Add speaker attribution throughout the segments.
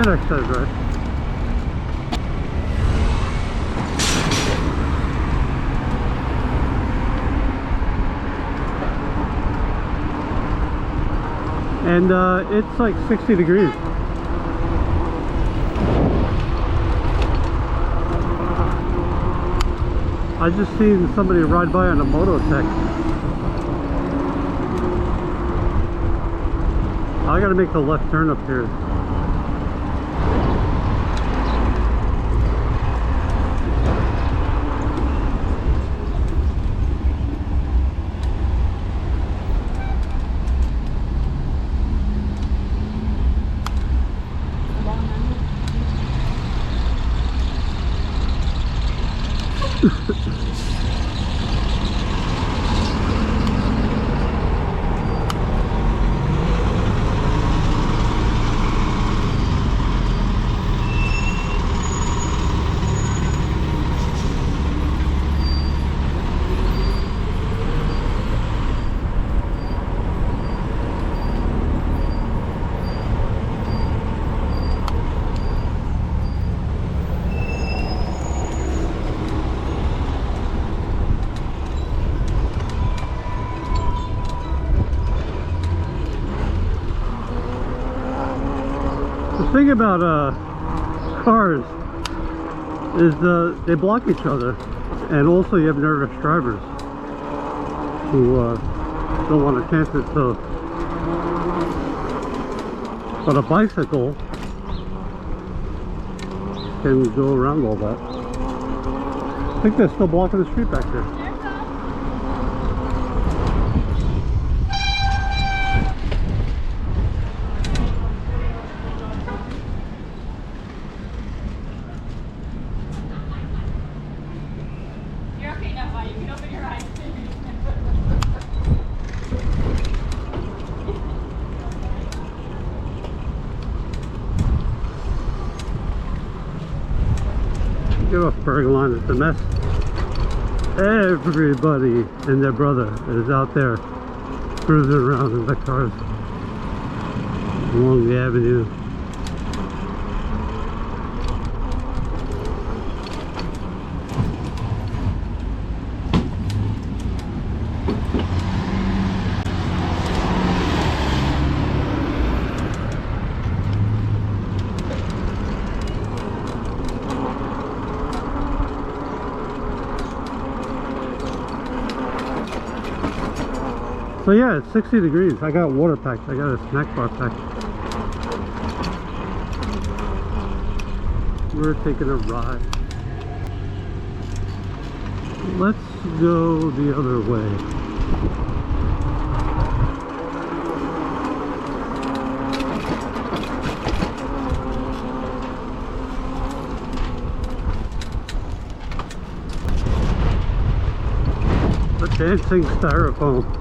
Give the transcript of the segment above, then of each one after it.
Speaker 1: And exercise right. And it's like 60 degrees. I just seen somebody ride by on a mototech. I gotta make the left turn up here. The thing about cars is they block each other, and also you have nervous drivers who don't want to chance it. So, but a bicycle can go around all that. I think they're still blocking the street back there. Get off Bergline, it's a mess. Everybody and their brother is out there cruising around in the cars along the avenue. So yeah, it's 60 degrees. I got water packed. I got a snack bar packed. We're taking a ride. Let's go the other way. The dancing styrofoam.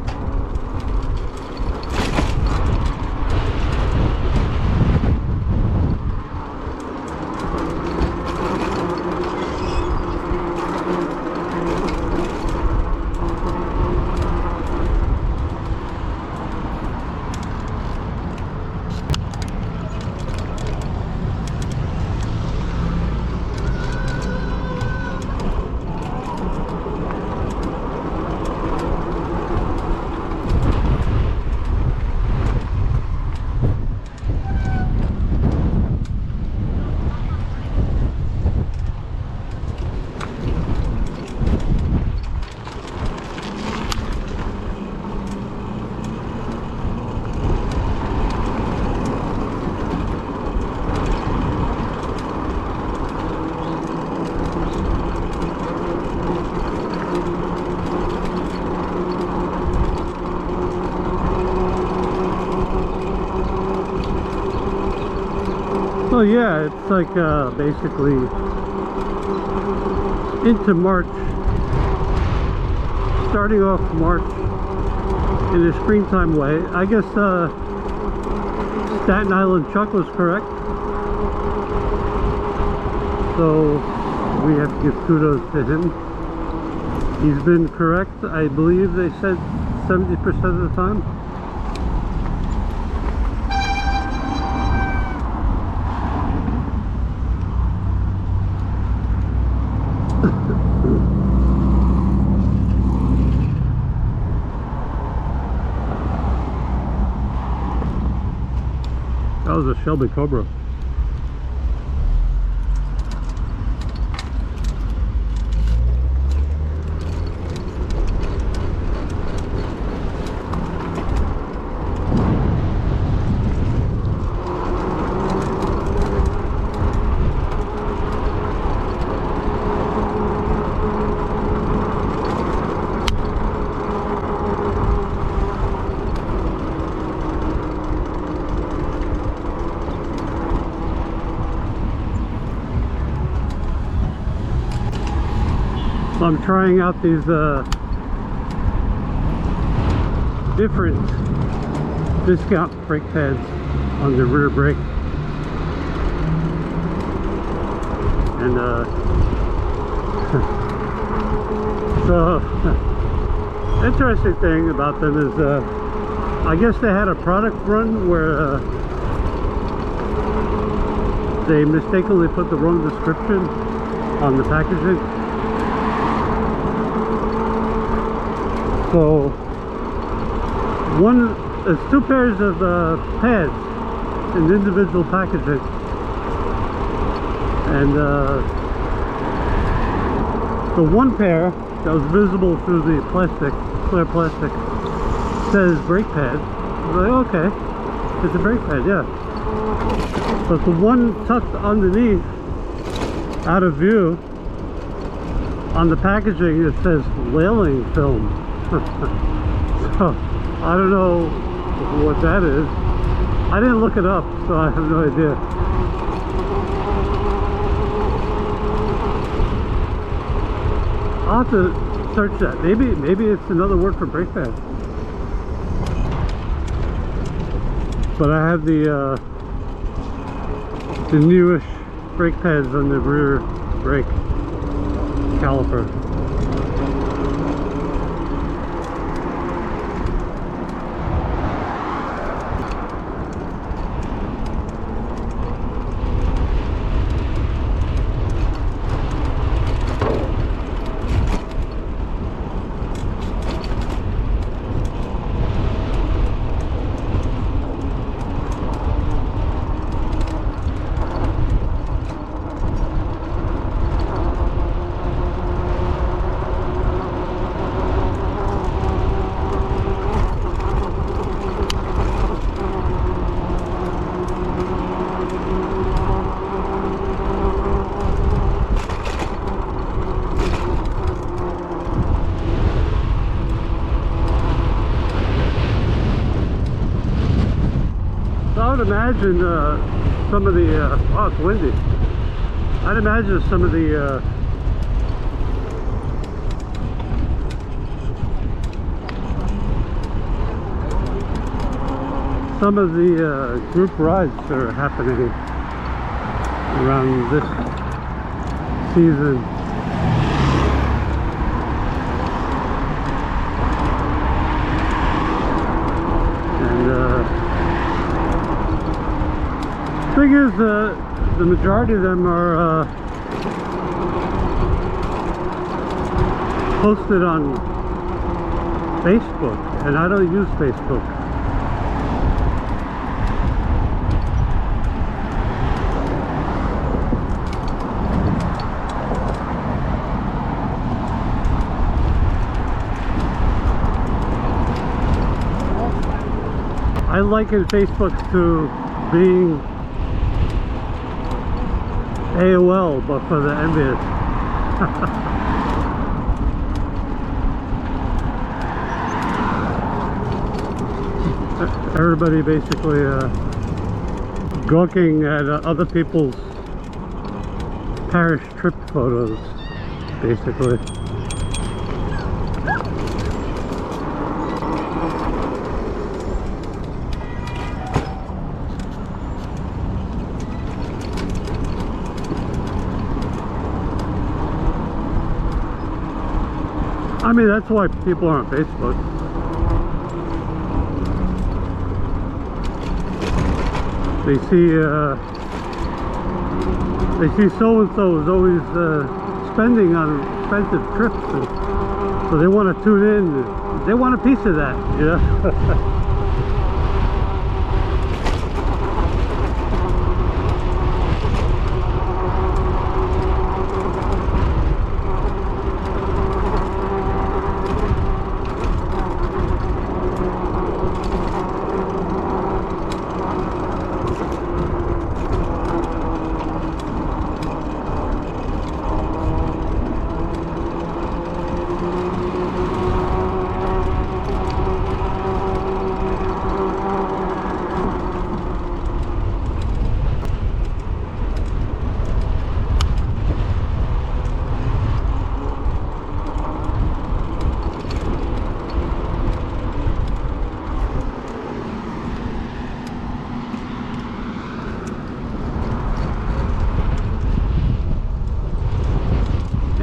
Speaker 1: So yeah, it's like basically into March, starting off March in a springtime way. I guess Staten Island Chuck was correct, so we have to give kudos to him. He's been correct, I believe they said 70% of the time. was a Shelby Cobra. So I'm trying out these different discount brake pads on the rear brake, and so interesting thing about them is I guess they had a product run where they mistakenly put the wrong description on the packaging. So it's two pairs of pads in individual packaging, and the one pair that was visible through the plastic, clear plastic, says brake pad. I was like, okay, it's a brake pad, yeah. But the one tucked underneath, out of view, on the packaging it says lailing film. So I don't know what that is. I didn't look it up, so I have no idea. I'll have to search that. Maybe it's another word for brake pad. But I have the newish brake pads on the rear brake caliper. I would imagine some of the oh, it's windy. I'd imagine some of the group rides are happening around this season. Thing is, the majority of them are posted on Facebook, and I don't use Facebook. I liken Facebook to being AOL, but for the envious. Everybody basically gawking at other people's parish trip photos, basically. I mean, that's why people are on Facebook. They see so-and-so is always spending on expensive trips, and so they want to tune in. They want a piece of that, you know?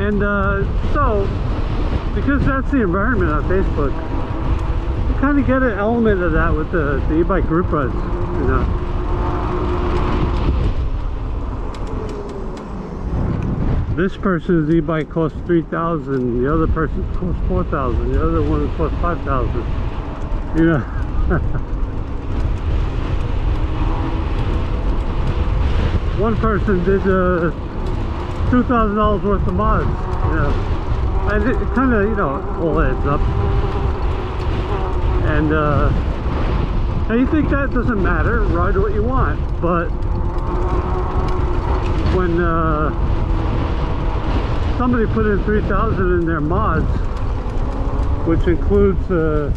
Speaker 1: And so, because that's the environment on Facebook, you kind of get an element of that with the e-bike group rides, you know. This person's e-bike costs $3,000, the other person's costs $4,000, the other one costs $5,000, you know. One person did $2,000 worth of mods, you know, and it kind of, you know, all adds up. And you think that doesn't matter, ride what you want, but when somebody put in $3,000 in their mods, which includes a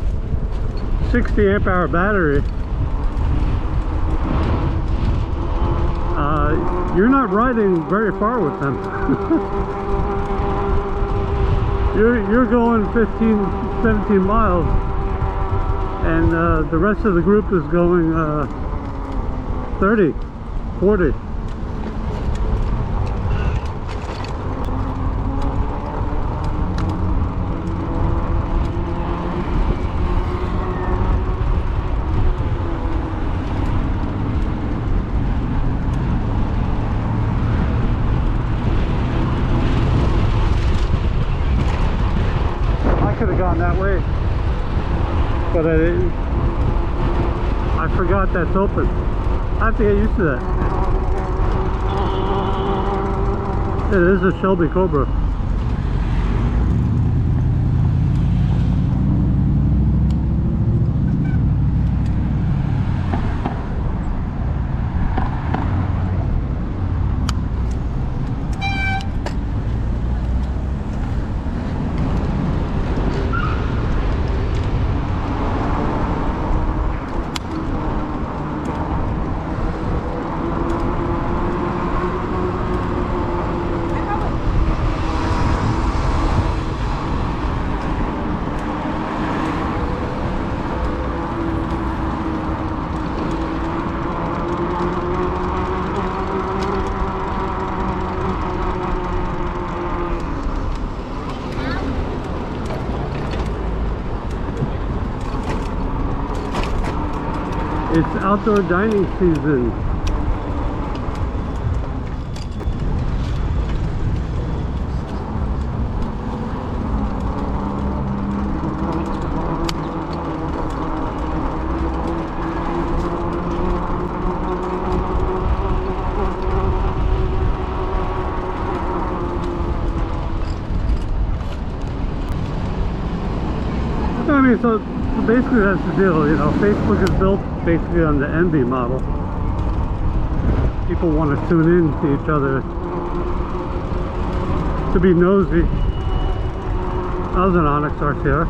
Speaker 1: 60 amp hour battery, you're not riding very far with them. you're going 15, 17 miles, and the rest of the group is going 30, 40. Could have gone that way, but I didn't. I forgot that's open. I have to get used to that. It is a Shelby Cobra. It's outdoor dining season. I mean, so basically that's the deal, you know. Facebook is built basically on the envy model. People want to tune in to each other, to be nosy. That was an Onyx RCR.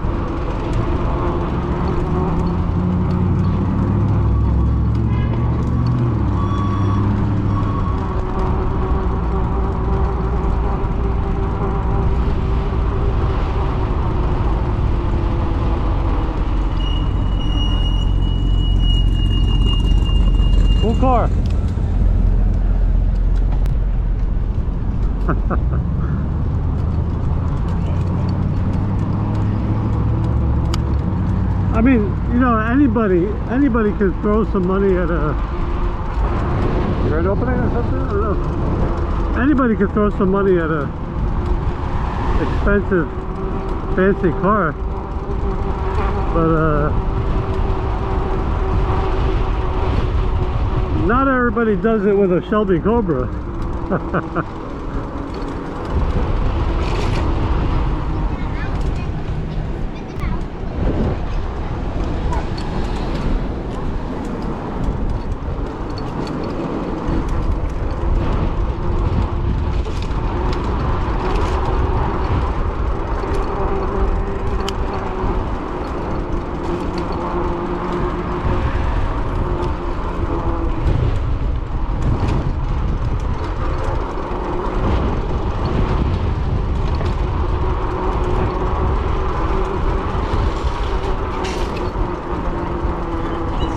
Speaker 1: Cool car. I mean, you know, anybody can throw some money at a grand opening or something. I don't know. Anybody can throw some money at a expensive, fancy car, but not everybody does it with a Shelby Cobra.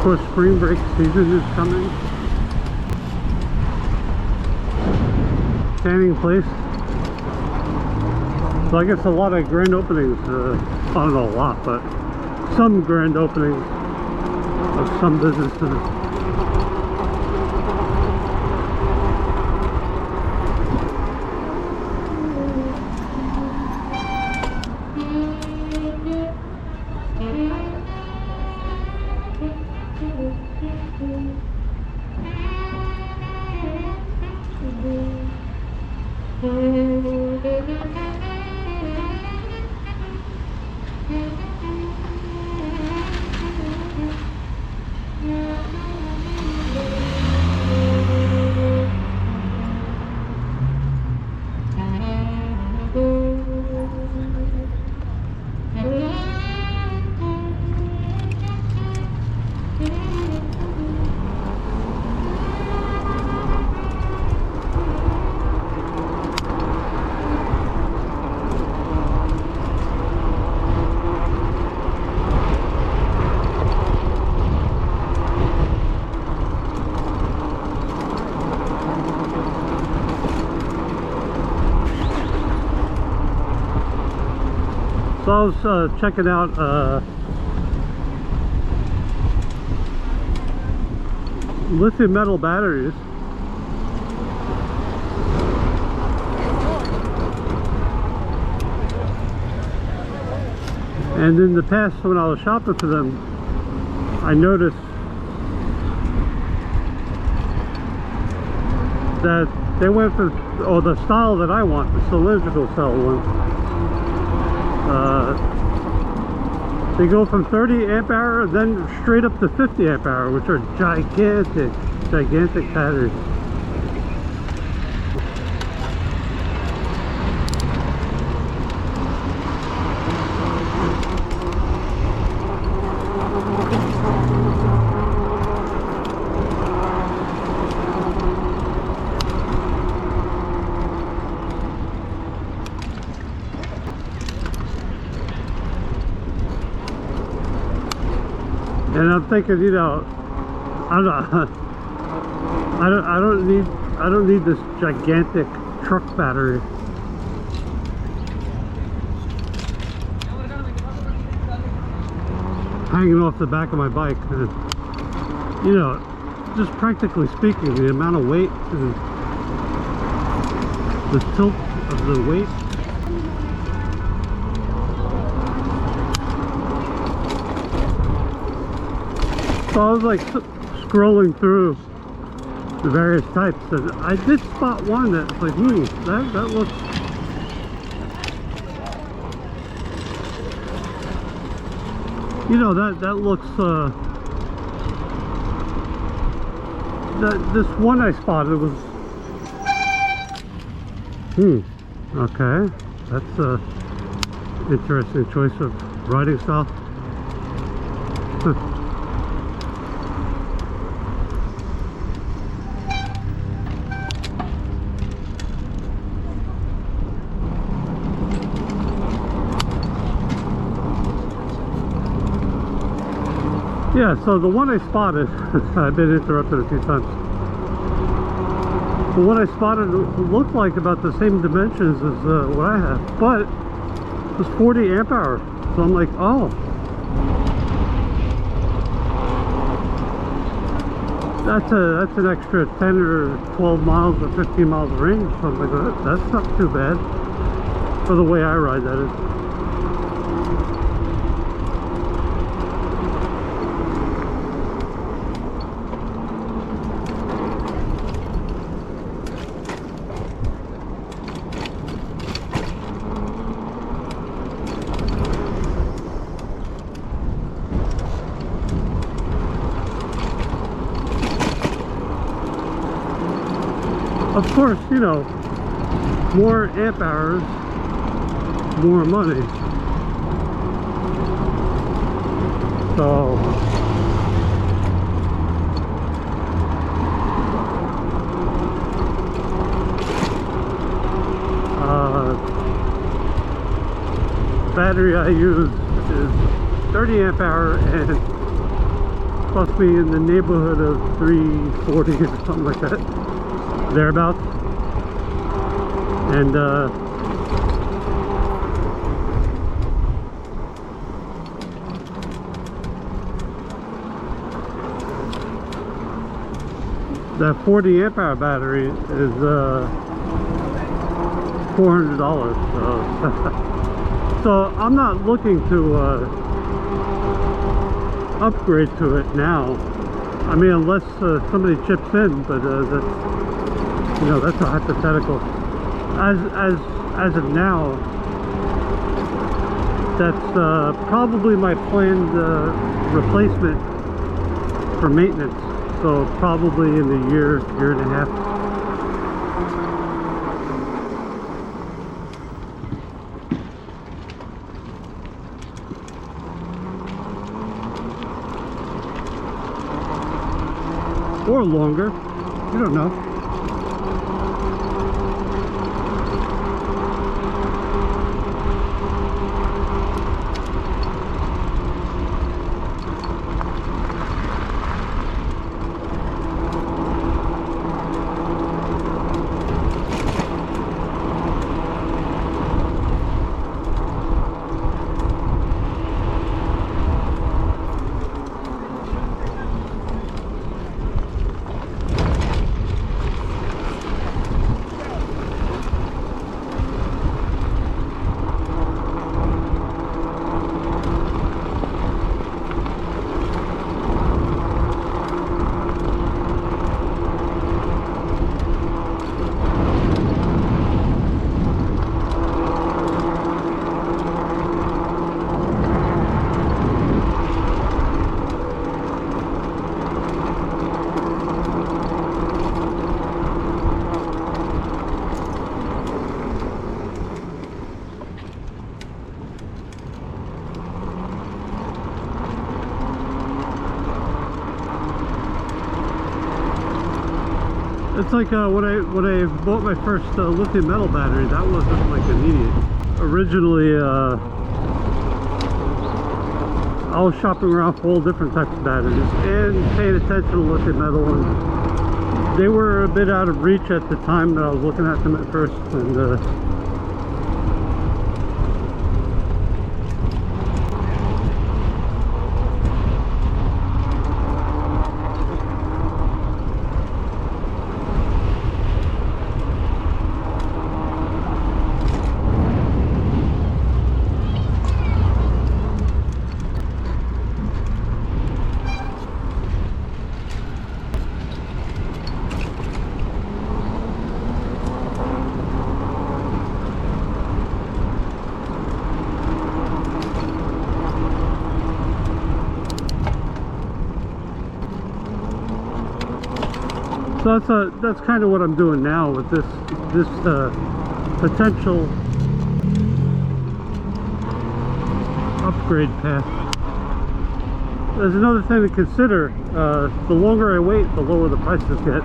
Speaker 1: course, spring break season is coming. Canning place. So I guess a lot of grand openings. I don't know a lot, but some grand openings of some businesses. So I was checking out lithium metal batteries. And in the past, when I was shopping for them, I noticed that they went for, or the style that I want, the cylindrical cell one. They go from 30 amp hour then straight up to 50 amp hour, which are gigantic batteries. And I'm thinking, you know, I don't need this gigantic truck battery. Hanging off the back of my bike. And, you know, just practically speaking, the amount of weight and the tilt of the weight. So I was like scrolling through the various types, and I did spot one that's like, that looks, you know, that looks, this one I spotted was, okay, that's a interesting choice of riding style. Yeah, so the one I spotted, I've been interrupted a few times. The one I spotted looked like about the same dimensions as what I have, but it was 40 amp hour. So I'm like, oh. That's an extra 10 or 12 miles or 15 miles of range. So I'm like, that's not too bad for the way I ride, that is. Of course, you know, more amp hours, more money. So battery I use is 30 amp hour, and cost me in the neighborhood of $340 or something like that, thereabouts. And that 40 amp hour battery is $400. So I'm not looking to upgrade to it now. I mean, unless somebody chips in, but that's, you know, that's a hypothetical. As of now, that's probably my planned replacement for maintenance. So probably in a year and a half. Or longer, you don't know. It's like when I bought my first lithium metal battery, that wasn't like immediate. Originally, I was shopping around for all different types of batteries and paying attention to lithium metal, and they were a bit out of reach at the time that I was looking at them at first. And so that's kind of what I'm doing now with this potential upgrade path. There's another thing to consider. The longer I wait, the lower the prices get.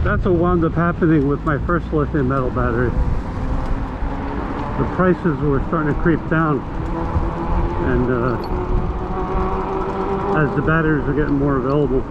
Speaker 1: That's what wound up happening with my first lithium metal battery. The prices were starting to creep down, and as the batteries are getting more available.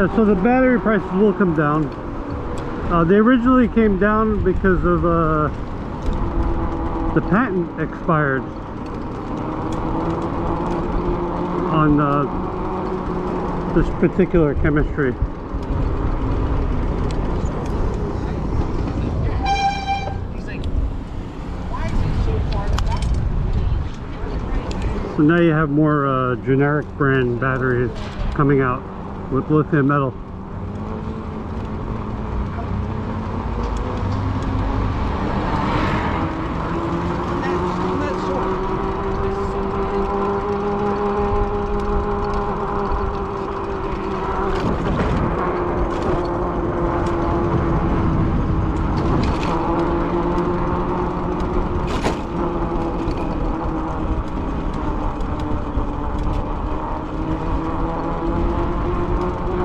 Speaker 1: Yeah, so the battery prices will come down. They originally came down because of the patent expired on this particular chemistry. So now you have more generic brand batteries coming out with lithium metal.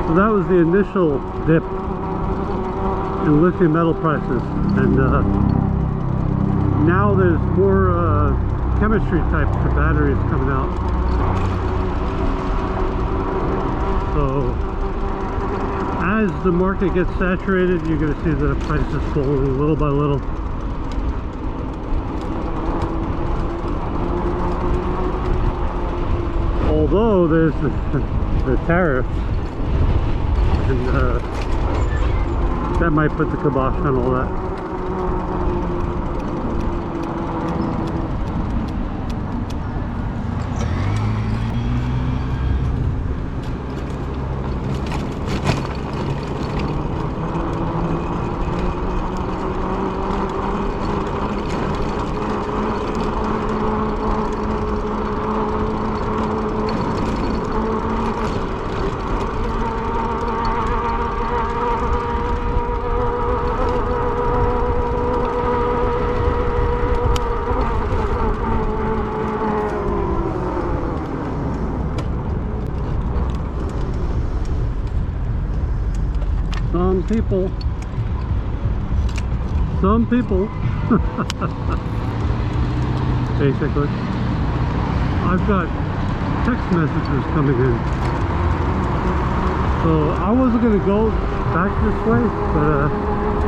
Speaker 1: So that was the initial dip in lithium metal prices, and now there's more chemistry types of batteries coming out. So as the market gets saturated, you're going to see the prices falling little by little. Although there's the tariffs, and that might put the kibosh on all that. Some people basically. I've got text messages coming in, so I wasn't going to go back this way, but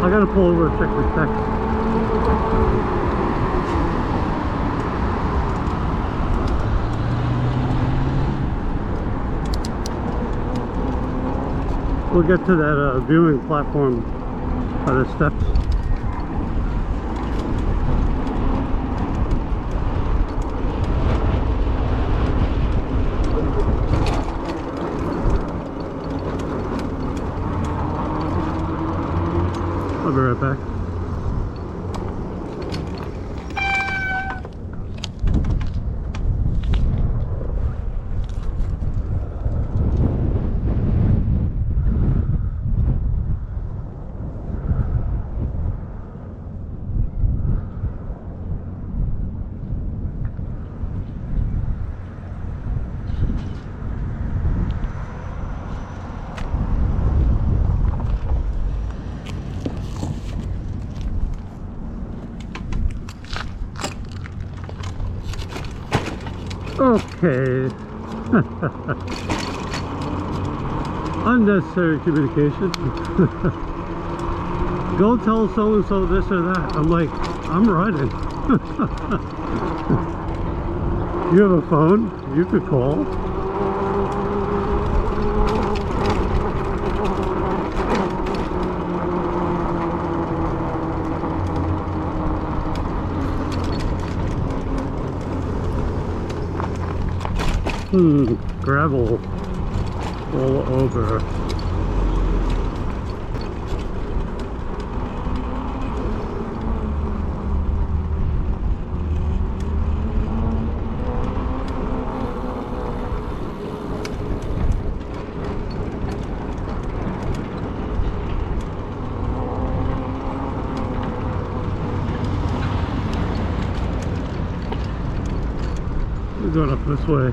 Speaker 1: I got to pull over and check the text. We'll get to that viewing platform by the steps. I'll be right back. Okay. Unnecessary communication. Go tell so-and-so this or that. I'm like, I'm riding. You have a phone? You could call. Gravel all over. We're going up this way.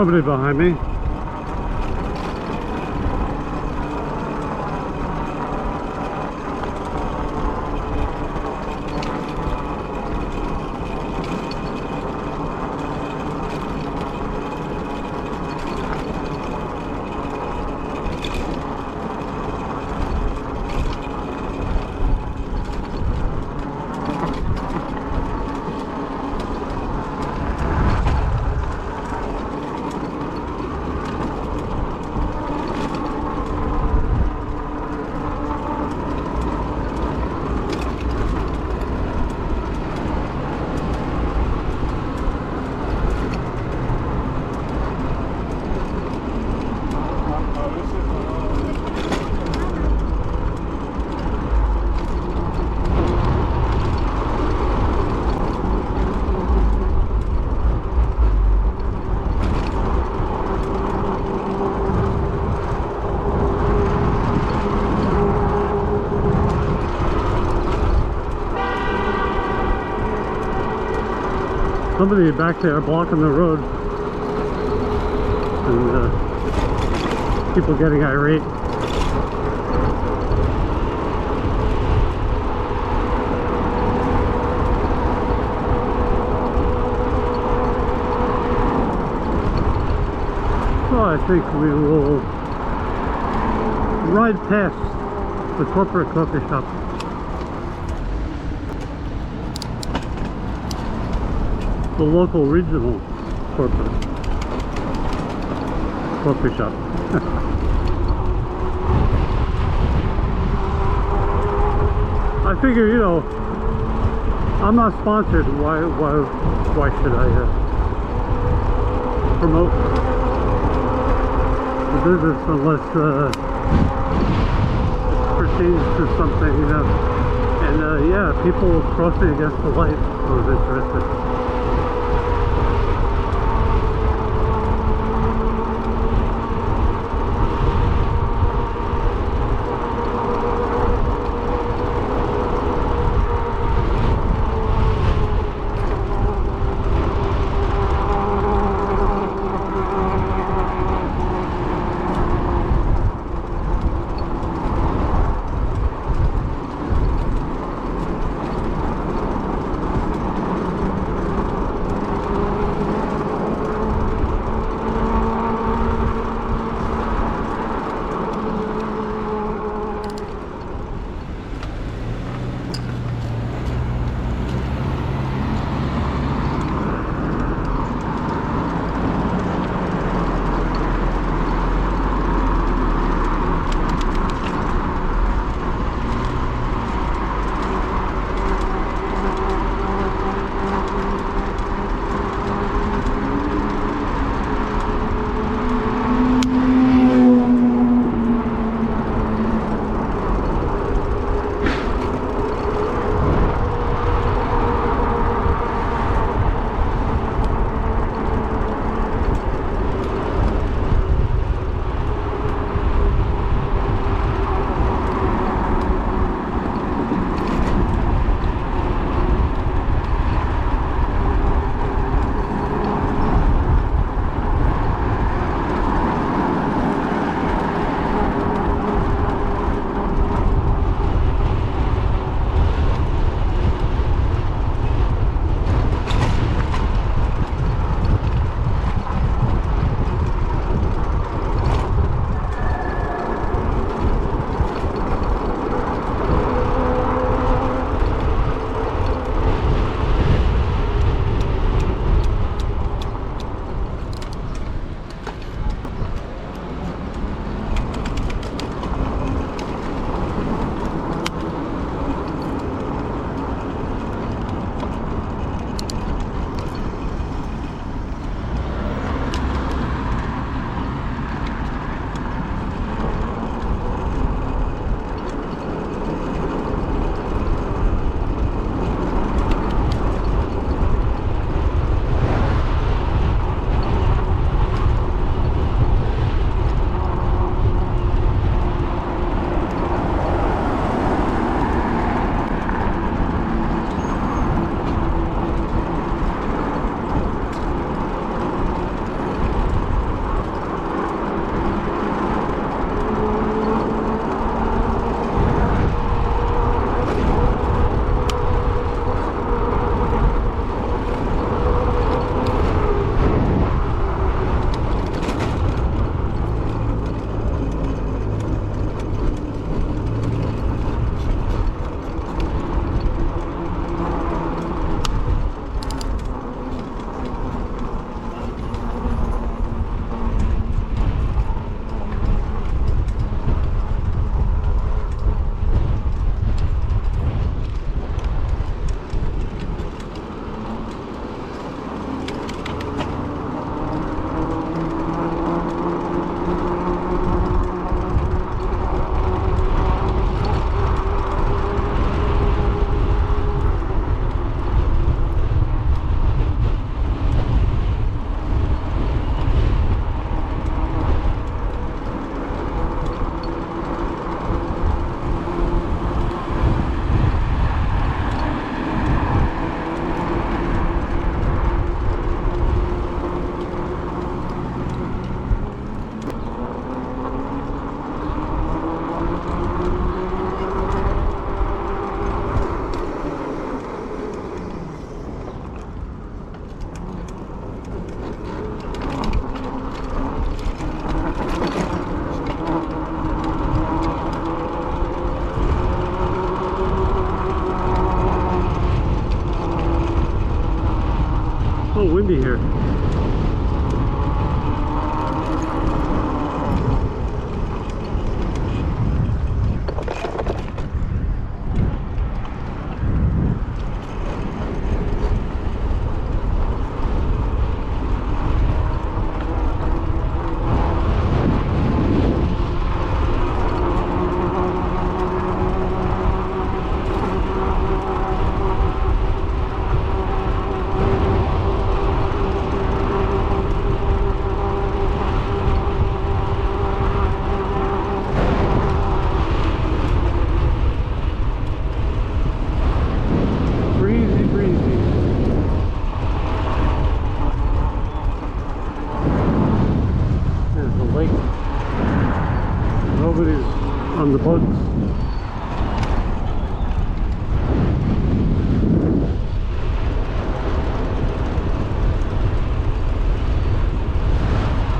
Speaker 1: somebody behind me. Somebody back there blocking the road, and people getting irate. So I think we will ride past the corporate coffee shop. The local regional corporate coffee shop. I figure, you know, I'm not sponsored. Why should I promote the business unless it pertains to something, you know? And yeah, people crossing against the light was interesting.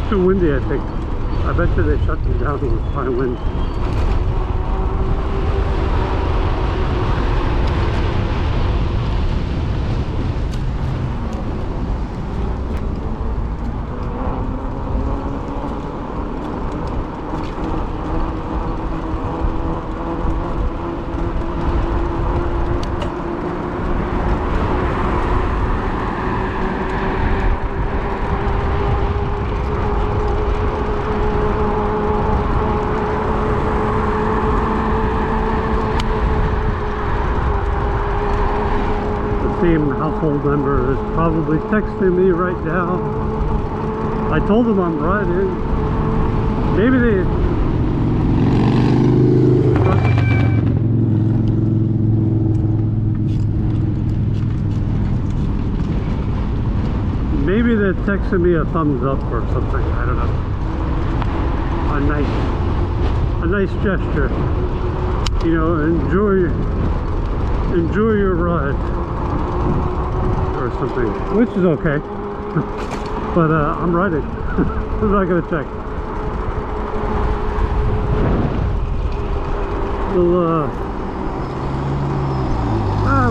Speaker 1: Too windy, I think. I bet you they shut them down with high wind. Same household member is probably texting me right now. I told them I'm riding. Maybe they're texting me a thumbs up or something. I don't know. A nice gesture. You know, enjoy your ride. Or something, which is okay. But I'm riding. I'm not gonna check.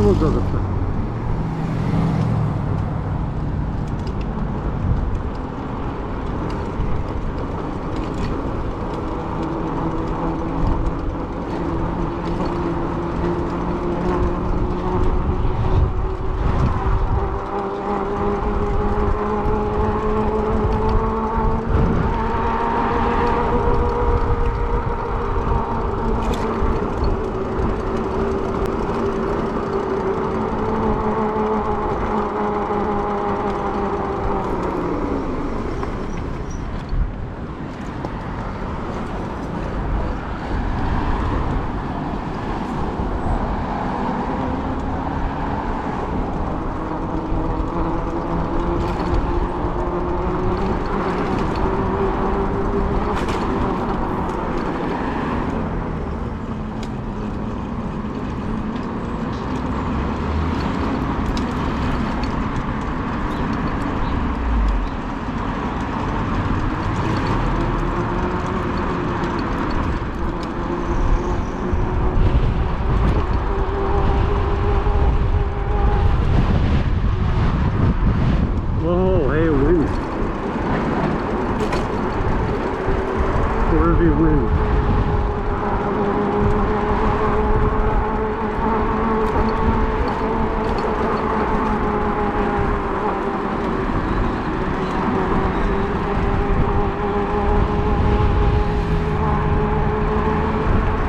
Speaker 1: We'll go this way.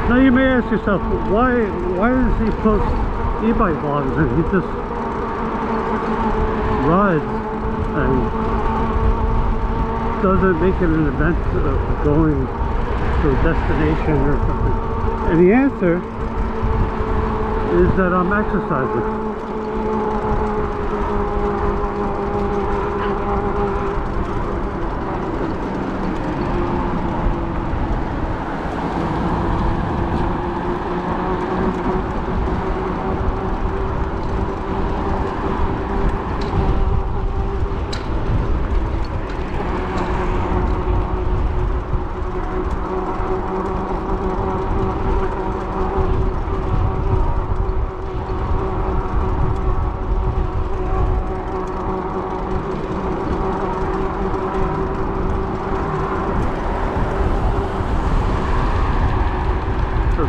Speaker 1: Now you may ask yourself, why does he post e-bike vlogs and he just rides and doesn't make it an event of going to a destination or something? And the answer is that I'm exercising.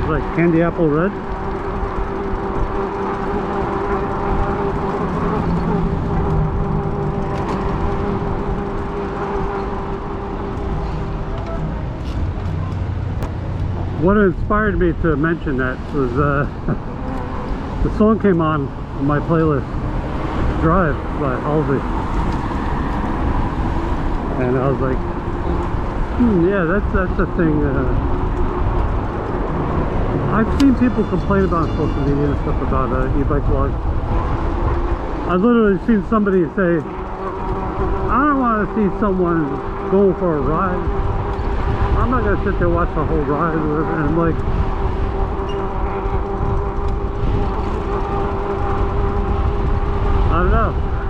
Speaker 1: Like candy apple red. What inspired me to mention that was the song came on my playlist, Drive by Halsey, and I was like, yeah, that's a thing. I've seen people complain about social media and stuff about e-bike vlogs. I've literally seen somebody say, I don't want to see someone going for a ride. I'm not going to sit there and watch the whole ride. And I'm like,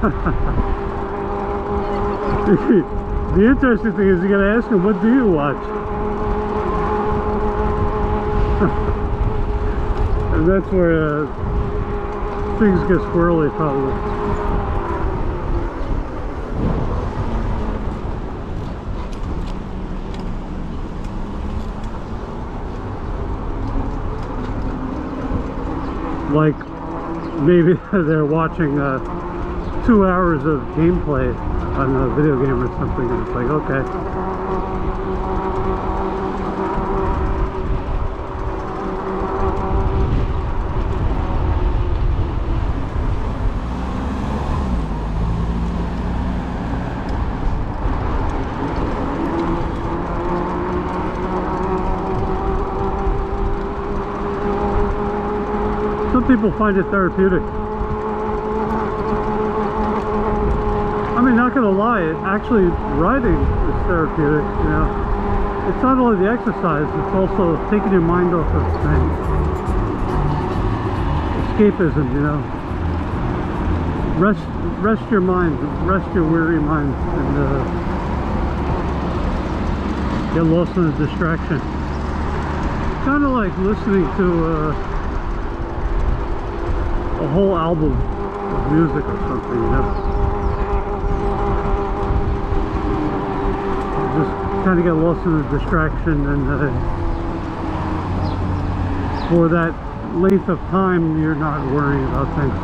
Speaker 1: The interesting thing is you gotta ask him, what do you watch? And that's where things get squirrely, probably. Like maybe they're watching 2 hours of gameplay on a video game or something, and it's like, okay. Some people find it therapeutic. I mean, not gonna lie, actually riding is therapeutic, you know. It's not only the exercise, it's also taking your mind off of things. Escapism, you know. Rest your mind, rest your weary mind, and get lost in a distraction. Kind of like listening to a whole album of music or something, you know. Just kind of get lost in the distraction, and for that length of time you're not worrying about things.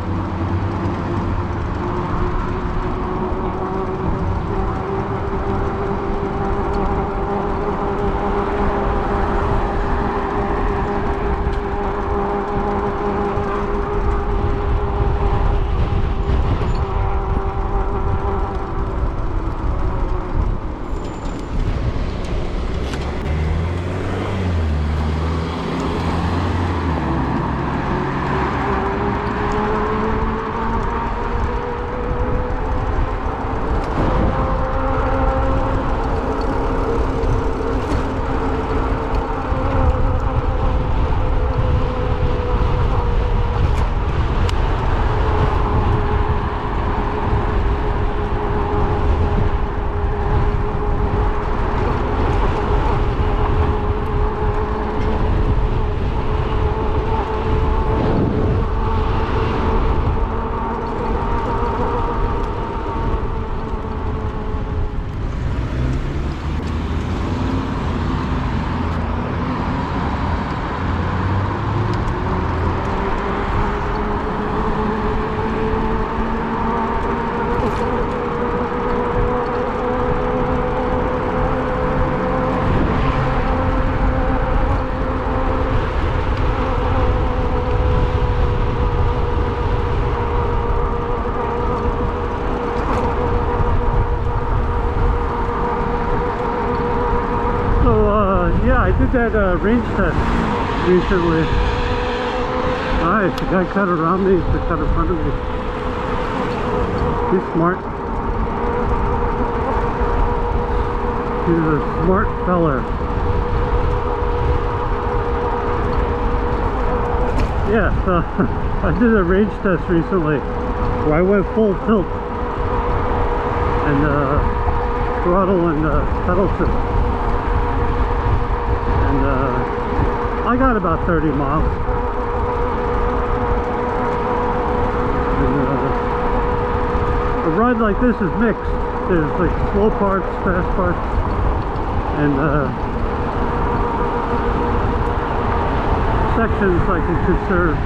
Speaker 1: I did that range test recently. Nice, the guy cut around me to cut in front of me. He's smart. He's a smart fella. Yeah, so I did a range test recently where I went full tilt and throttle and pedal shift. I got about 30 miles. And, a ride like this is mixed. There's like slow parts, fast parts, and sections I can conserve.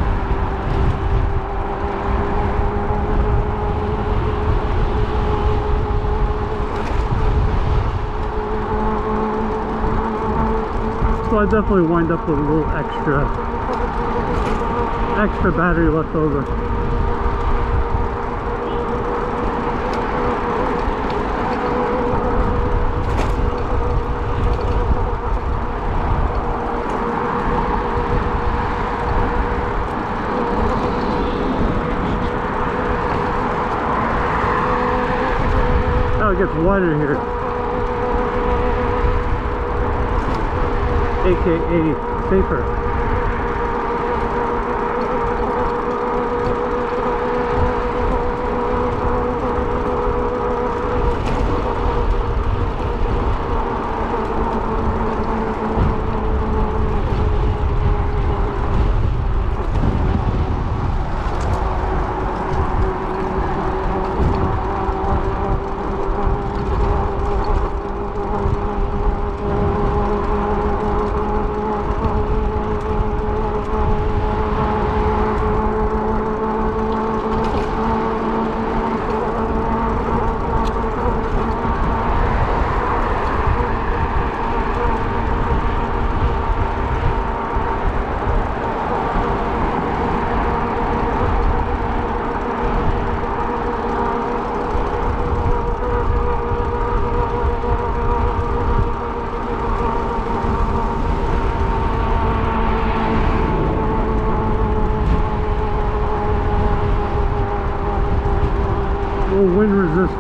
Speaker 1: So I definitely wind up with a little extra battery left over. Now it gets wider here. AKA safer.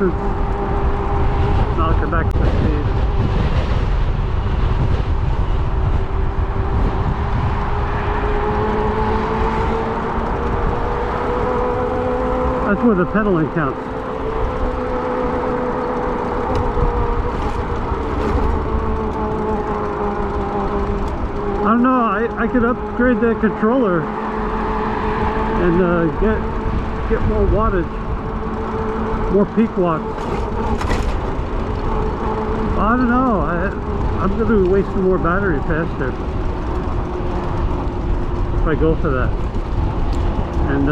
Speaker 1: distance. Now I'll get back to speed. That's where the pedaling counts. I don't know, I could upgrade that controller and get more wattage, more peak watts. I don't know, I'm going to be wasting more battery faster if I go for that. And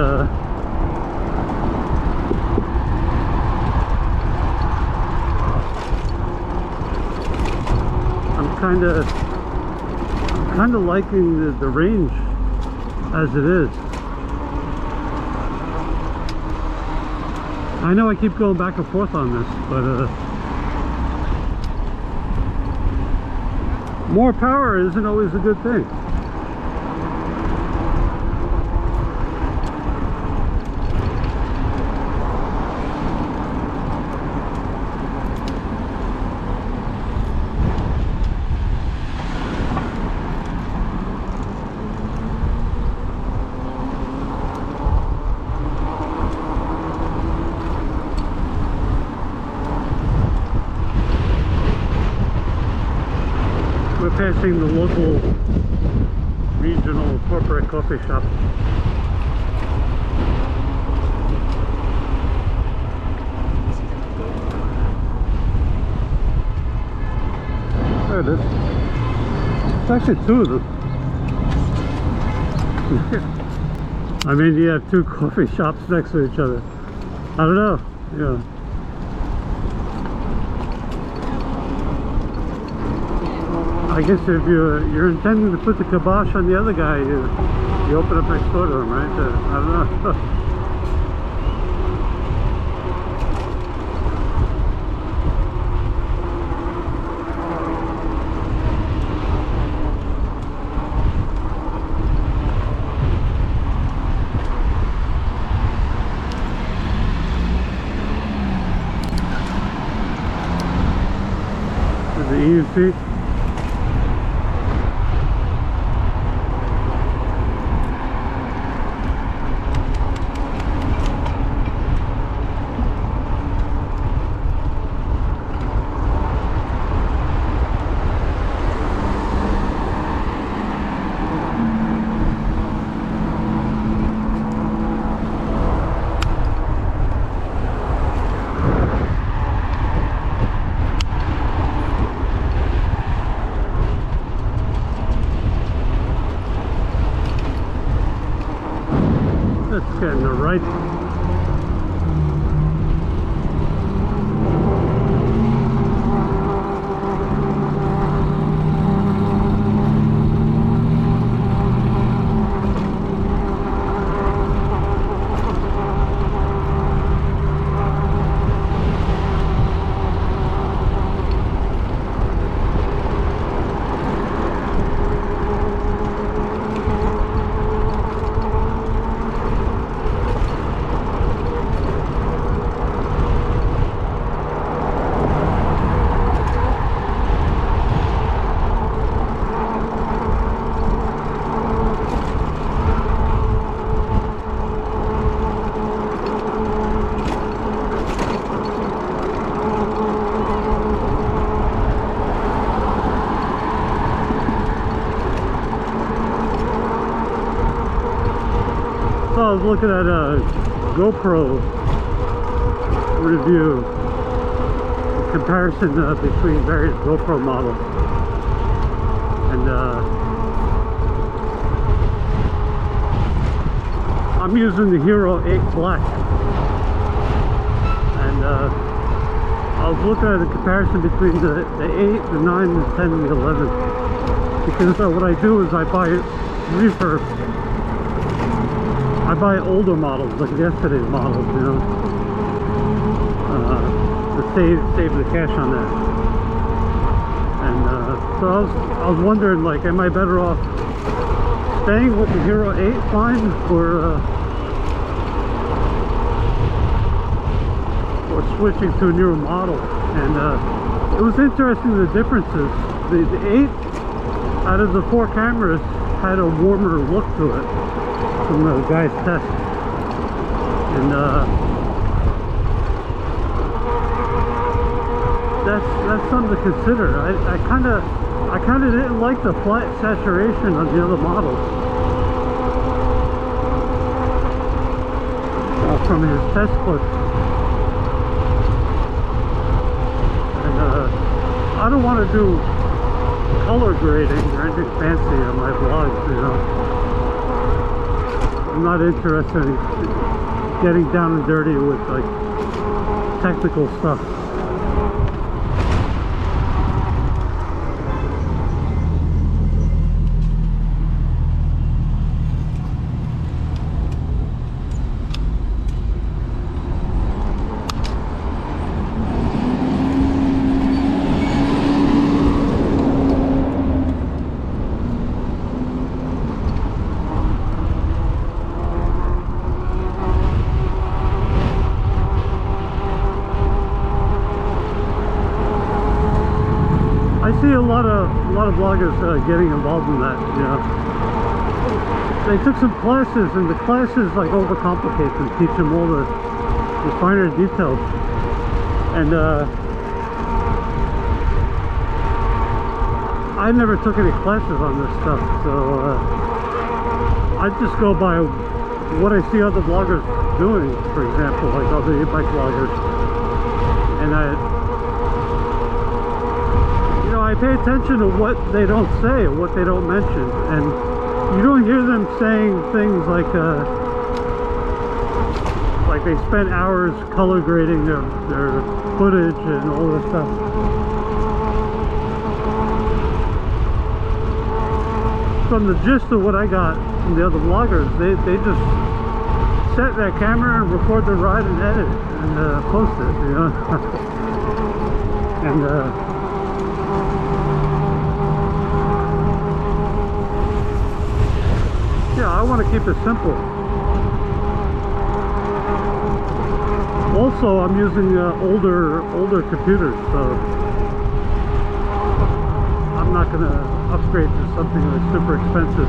Speaker 1: I'm kind of liking the range as it is. I know I keep going back and forth on this, but more power isn't always a good thing. Passing the local regional corporate coffee shop. There it is. It's actually two of them. I mean, you have two coffee shops next to each other. I don't know. Yeah. I guess if you're intending to put the kibosh on the other guy, you open up next door to him, right? I don't know. The EUC. Let's get in the right. I was looking at a GoPro review, a comparison between various GoPro models, and I'm using the Hero 8 Black, and I was looking at a comparison between the 8, the 9, the 10, and the 11, because what I do is I buy refurbs. I buy older models, like yesterday's models, you know, to save the cash on that. And so I was wondering, like, am I better off staying with the Hero 8 line, or or switching to a newer model. And it was interesting, the differences. The 8 out of the 4 cameras had a warmer look to it from the guy's test. And that's something to consider. I kind of didn't like the flat saturation on the other models. From his test clips. And I don't want to do color grading or anything fancy on my vlogs, you know. I'm not interested in getting down and dirty with like technical stuff. I see a lot of vloggers getting involved in that, you know. They took some classes, and the classes like overcomplicate them, teach them all the finer details. And I never took any classes on this stuff, so I just go by what I see other vloggers doing, for example, like other e-bike vloggers. And I pay attention to what they don't say or what they don't mention, and you don't hear them saying things like they spent hours color grading their footage and all this stuff. From the gist of what I got from the other vloggers, they just set that camera and record the ride and edit and post it, you know. And yeah, I want to keep it simple. Also, I'm using older computers, so I'm not going to upgrade to something that's super expensive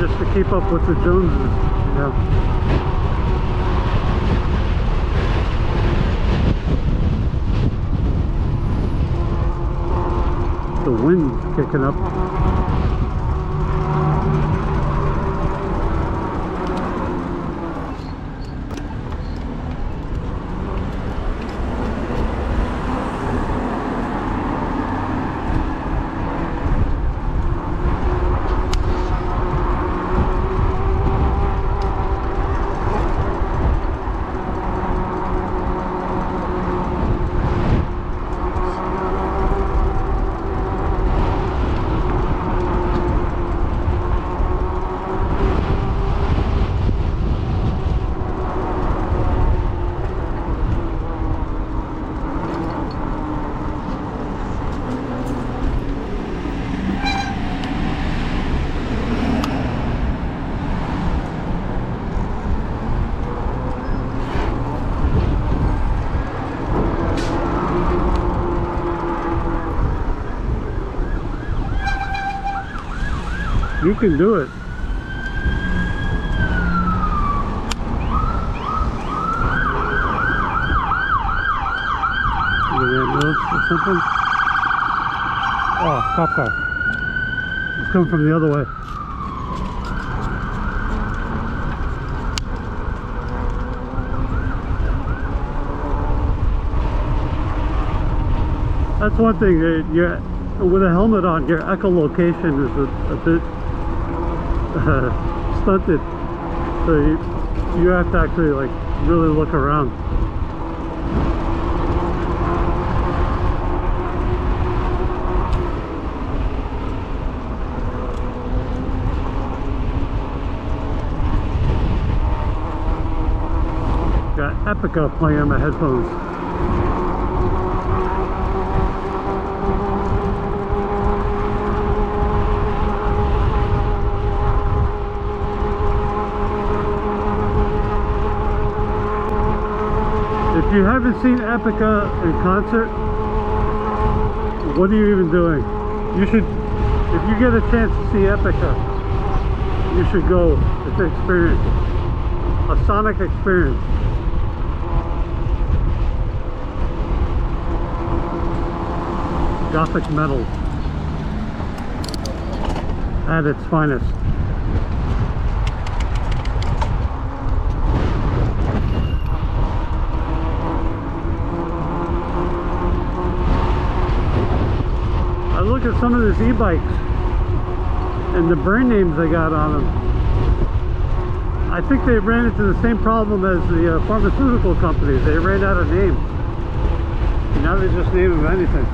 Speaker 1: just to keep up with the Joneses, you know. The wind's kicking up. You can do it. Ambulance or something? Oh, cop car. It's coming from the other way. That's one thing. With a helmet on, your echolocation is a bit stunted, so you have to actually like really look around. Got Epica playing on my headphones. If you haven't seen Epica in concert, what are you even doing? You should, if you get a chance to see Epica, you should go. It's an experience, a sonic experience. Gothic metal at its finest. I look at some of these e-bikes and the brand names they got on them. I think they ran into the same problem as the pharmaceutical companies. They ran out of names. And now they just name them anything.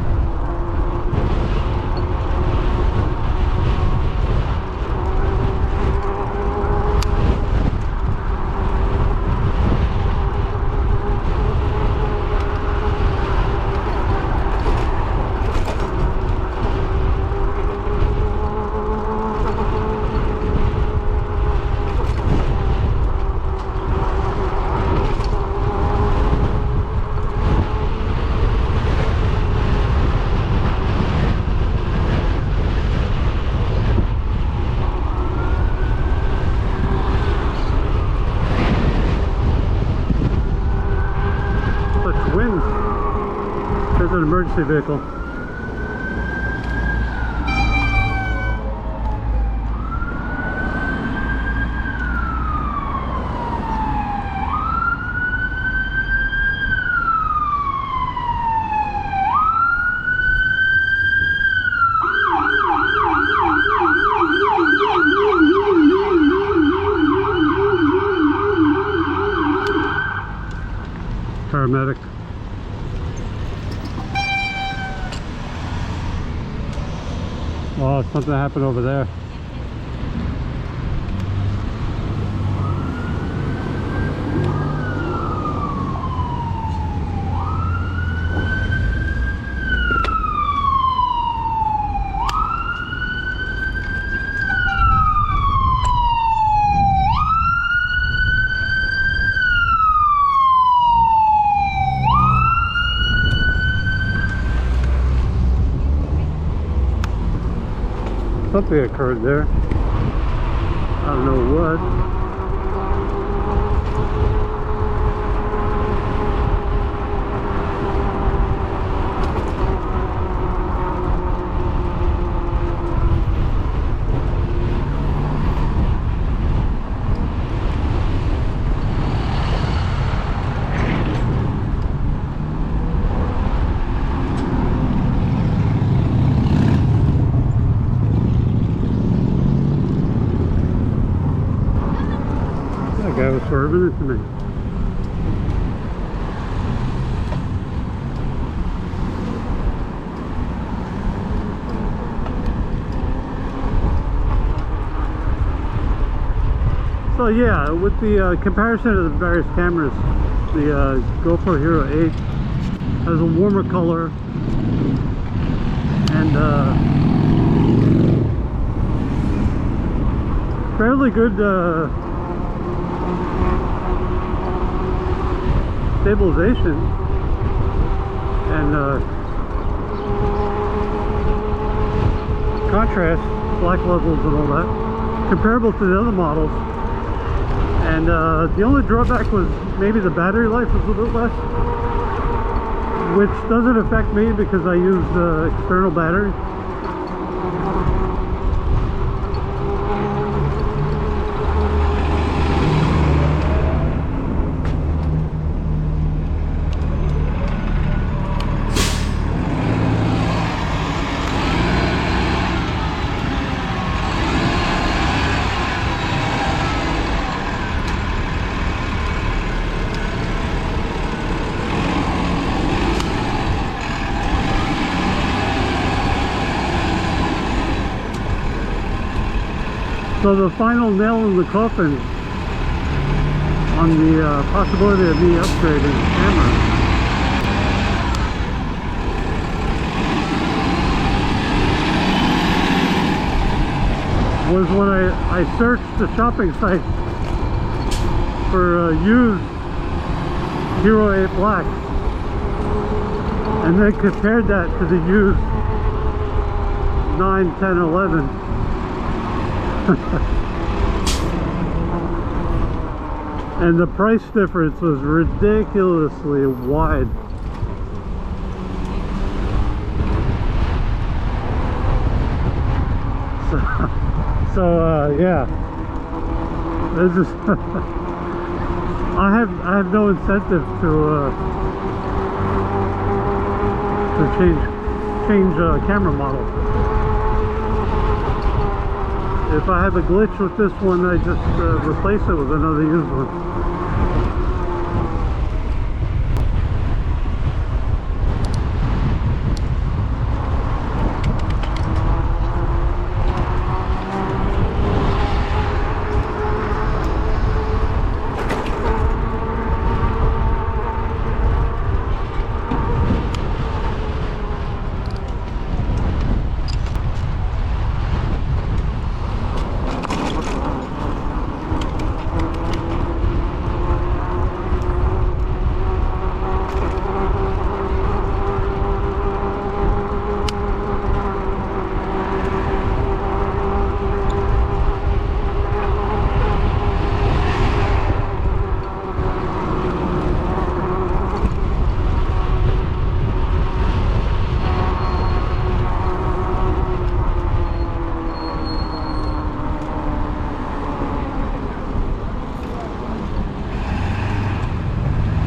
Speaker 1: There's an emergency vehicle. Paramedic. Oh, something happened over there. Something occurred there. I don't know what. That guy was swerving into me. So yeah, with the comparison of the various cameras, the GoPro Hero 8 has a warmer color and fairly good stabilization and contrast, black levels and all that, comparable to the other models. And the only drawback was maybe the battery life was a little bit less, which doesn't affect me because I use external batteries. So the final nail in the coffin on the possibility of me upgrading the camera was when I searched the shopping site for used Hero 8 Black, and then compared that to the used 9, 10, 11. And the price difference was ridiculously wide. So yeah, it's just I have no incentive to change camera model. If I have a glitch with this one, I just replace it with another used one.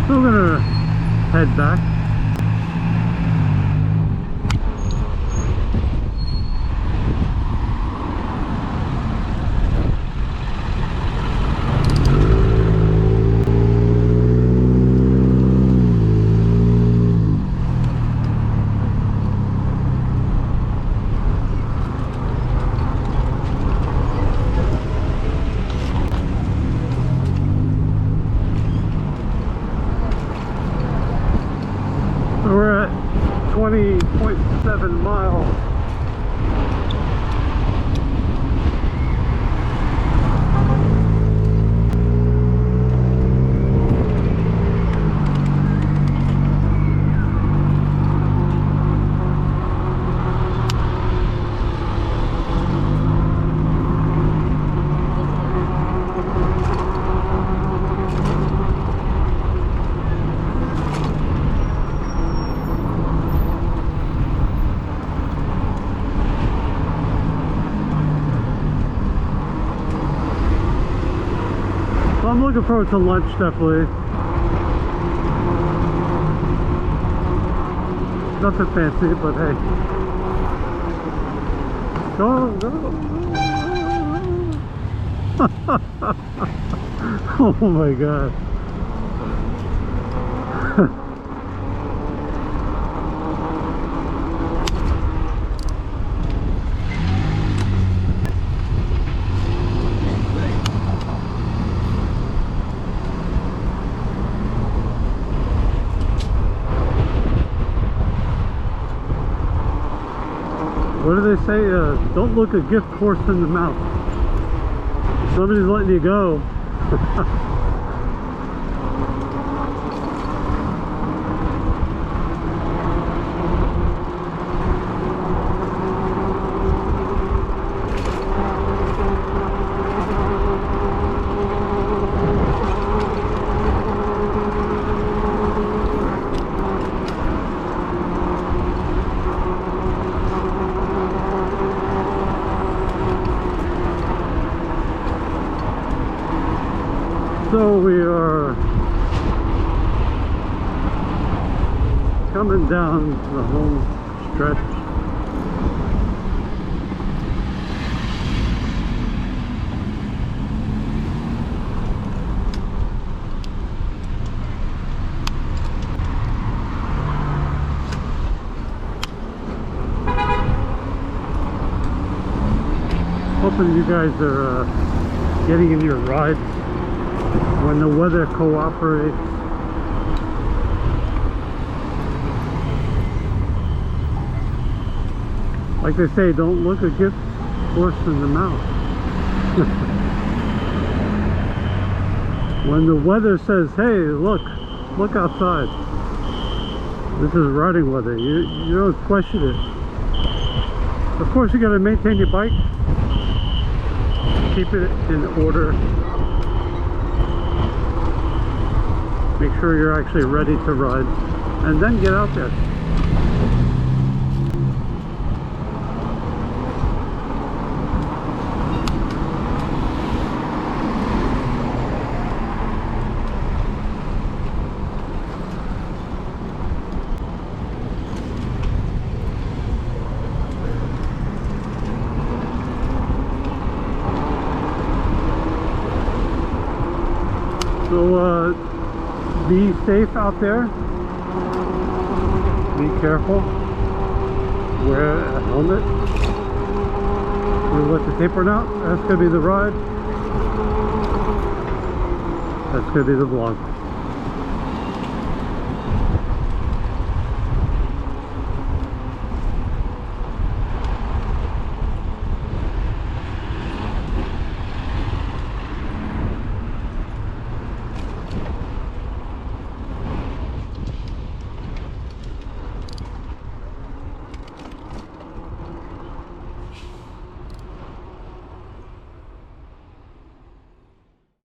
Speaker 1: So we're gonna head back. We're at 20.7 miles. So I'm looking forward to lunch, definitely. Nothing fancy, but hey. Go, go. Oh my God. What do they say? Don't look a gift horse in the mouth. Somebody's letting you go. So we are coming down the home stretch. Hoping you guys are getting in your rides when the weather cooperates. Like they say, don't look a gift horse in the mouth. When the weather says, hey, look, Look outside. This is riding weather. You don't question it. Of course, you got to maintain your bike, keep it in order, make sure you're actually ready to ride, and then get out there. So be safe out there, be careful, wear a helmet, we'll let the tape run out. That's going to be the ride, that's going to be the vlog.